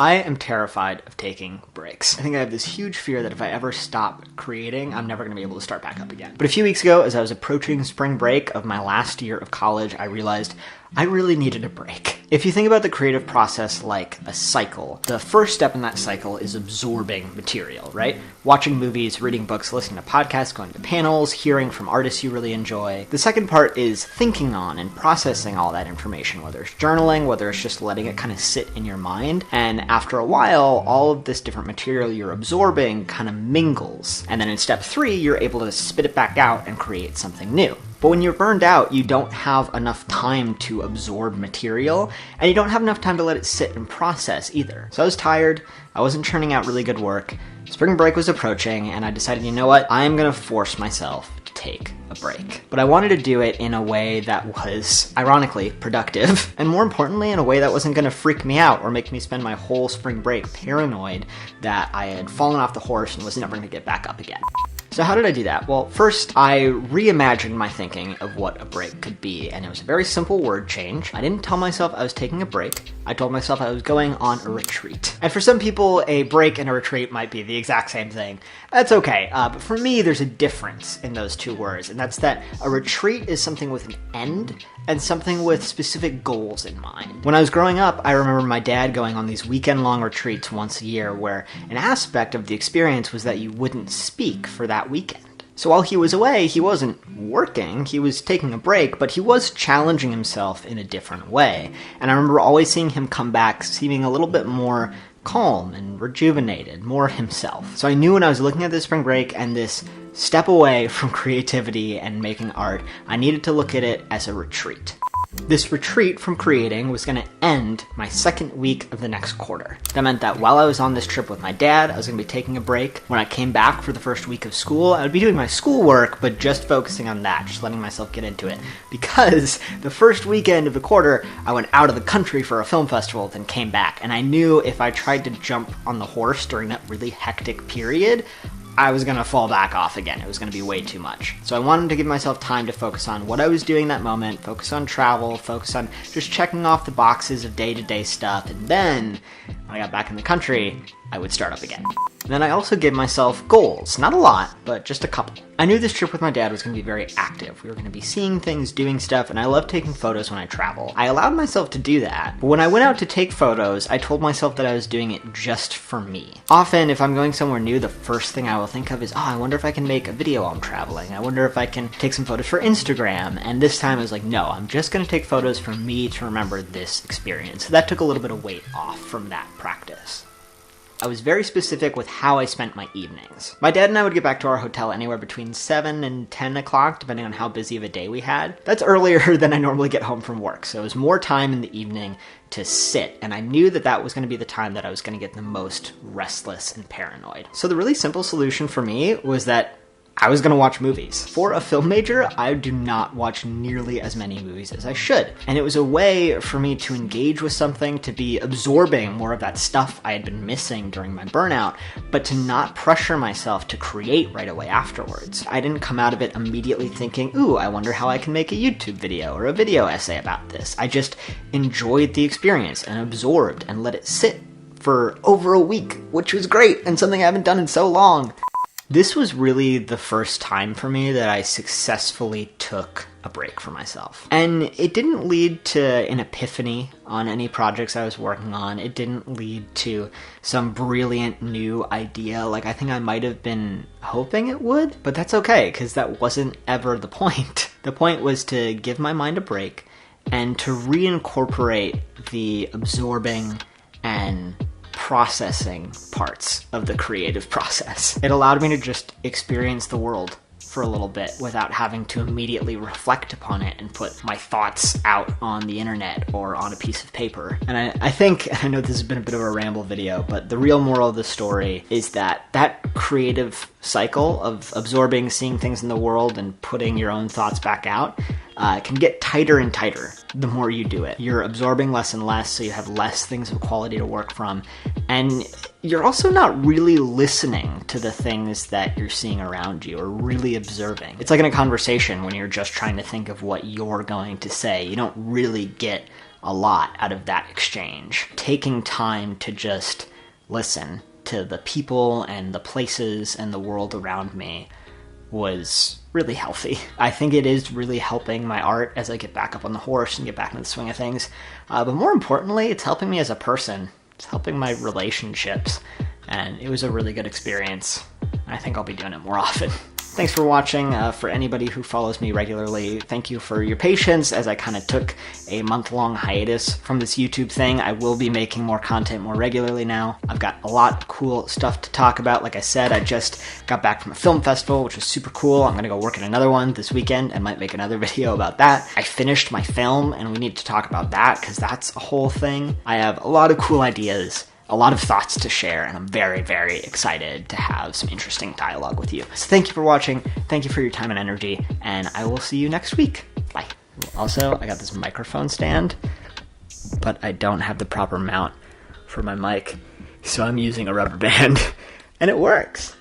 I am terrified of taking breaks. I think I have this huge fear that if I ever stop creating, I'm never going to be able to start back up again. But a few weeks ago, as I was approaching spring break of my last year of college, I realized I really needed a break. If you think about the creative process like a cycle, the first step in that cycle is absorbing material, right? Watching movies, reading books, listening to podcasts, going to panels, hearing from artists you really enjoy. The second part is thinking on and processing all that information, whether it's journaling, whether it's just letting it kind of sit in your mind. And after a while, all of this different material you're absorbing kind of mingles. And then in step 3, you're able to spit it back out and create something new. But when you're burned out, you don't have enough time to absorb material, and you don't have enough time to let it sit and process either. So I was tired, I wasn't churning out really good work, spring break was approaching, and I decided, you know what, I'm gonna force myself to take a break. But I wanted to do it in a way that was, ironically, productive, and more importantly, in a way that wasn't gonna freak me out or make me spend my whole spring break paranoid that I had fallen off the horse and was never gonna get back up again. So how did I do that? Well, first, I reimagined my thinking of what a break could be, and it was a very simple word change. I didn't tell myself I was taking a break. I told myself I was going on a retreat. And for some people, a break and a retreat might be the exact same thing. That's okay, but for me, there's a difference in those two words, and that's that a retreat is something with an end, and something with specific goals in mind. When I was growing up, I remember my dad going on these weekend-long retreats once a year where an aspect of the experience was that you wouldn't speak for that weekend. So while he was away, he wasn't working, he was taking a break, but he was challenging himself in a different way. And I remember always seeing him come back seeming a little bit more calm and rejuvenated, more himself. So I knew when I was looking at this spring break and this step away from creativity and making art, I needed to look at it as a retreat. This retreat from creating was going to end my second week of the next quarter. That meant that while I was on this trip with my dad, I was going to be taking a break. When I came back for the first week of school, I would be doing my schoolwork, but just focusing on that, just letting myself get into it. Because the first weekend of the quarter, I went out of the country for a film festival, then came back. And I knew if I tried to jump on the horse during that really hectic period, I was going to fall back off again. It was going to be way too much. So I wanted to give myself time to focus on what I was doing that moment, focus on travel, focus on just checking off the boxes of day-to-day stuff, and then, when I got back in the country, I would start up again. And then I also gave myself goals. Not a lot, but just a couple. I knew this trip with my dad was going to be very active. We were going to be seeing things, doing stuff, and I love taking photos when I travel. I allowed myself to do that, but when I went out to take photos, I told myself that I was doing it just for me. Often, if I'm going somewhere new, the first thing I will think of is, I wonder if I can make a video while I'm traveling. I wonder if I can take some photos for Instagram. And this time I was like, no, I'm just going to take photos for me to remember this experience. So that took a little bit of weight off from that practice. I was very specific with how I spent my evenings. My dad and I would get back to our hotel anywhere between 7 and 10 o'clock, depending on how busy of a day we had. That's earlier than I normally get home from work, so it was more time in the evening to sit, and I knew that that was going to be the time that I was going to get the most restless and paranoid. So the really simple solution for me was that I was going to watch movies. For a film major, I do not watch nearly as many movies as I should. And it was a way for me to engage with something, to be absorbing more of that stuff I had been missing during my burnout, but to not pressure myself to create right away afterwards. I didn't come out of it immediately thinking, ooh, I wonder how I can make a YouTube video or a video essay about this. I just enjoyed the experience and absorbed and let it sit for over a week, which was great and something I haven't done in so long. This was really the first time for me that I successfully took a break for myself. And it didn't lead to an epiphany on any projects I was working on. It didn't lead to some brilliant new idea like I think I might have been hoping it would. But that's okay, because that wasn't ever the point. The point was to give my mind a break and to reincorporate the absorbing and processing parts of the creative process. It allowed me to just experience the world for a little bit without having to immediately reflect upon it and put my thoughts out on the internet or on a piece of paper. And I think, I know this has been a bit of a ramble video, but the real moral of the story is that that creative cycle of absorbing, seeing things in the world and putting your own thoughts back out can get tighter and tighter the more you do it. You're absorbing less and less, so you have less things of quality to work from. And you're also not really listening to the things that you're seeing around you or really observing. It's like in a conversation when you're just trying to think of what you're going to say. You don't really get a lot out of that exchange. Taking time to just listen to the people and the places and the world around me was really healthy. I think it is really helping my art as I get back up on the horse and get back into the swing of things. But more importantly, it's helping me as a person. It's helping my relationships. And it was a really good experience. I think I'll be doing it more often. Thanks for watching. For anybody who follows me regularly, thank you for your patience as I kind of took a month-long hiatus from this YouTube thing. I will be making more content more regularly now. I've got a lot of cool stuff to talk about. Like I said, I just got back from a film festival, which was super cool. I'm going to go work in another one this weekend and might make another video about that. I finished my film, and we need to talk about that because that's a whole thing. I have a lot of cool ideas, a lot of thoughts to share, and I'm very, very excited to have some interesting dialogue with you. So thank you for watching, thank you for your time and energy, and I will see you next week. Bye. Also, I got this microphone stand, but I don't have the proper mount for my mic, so I'm using a rubber band, and it works.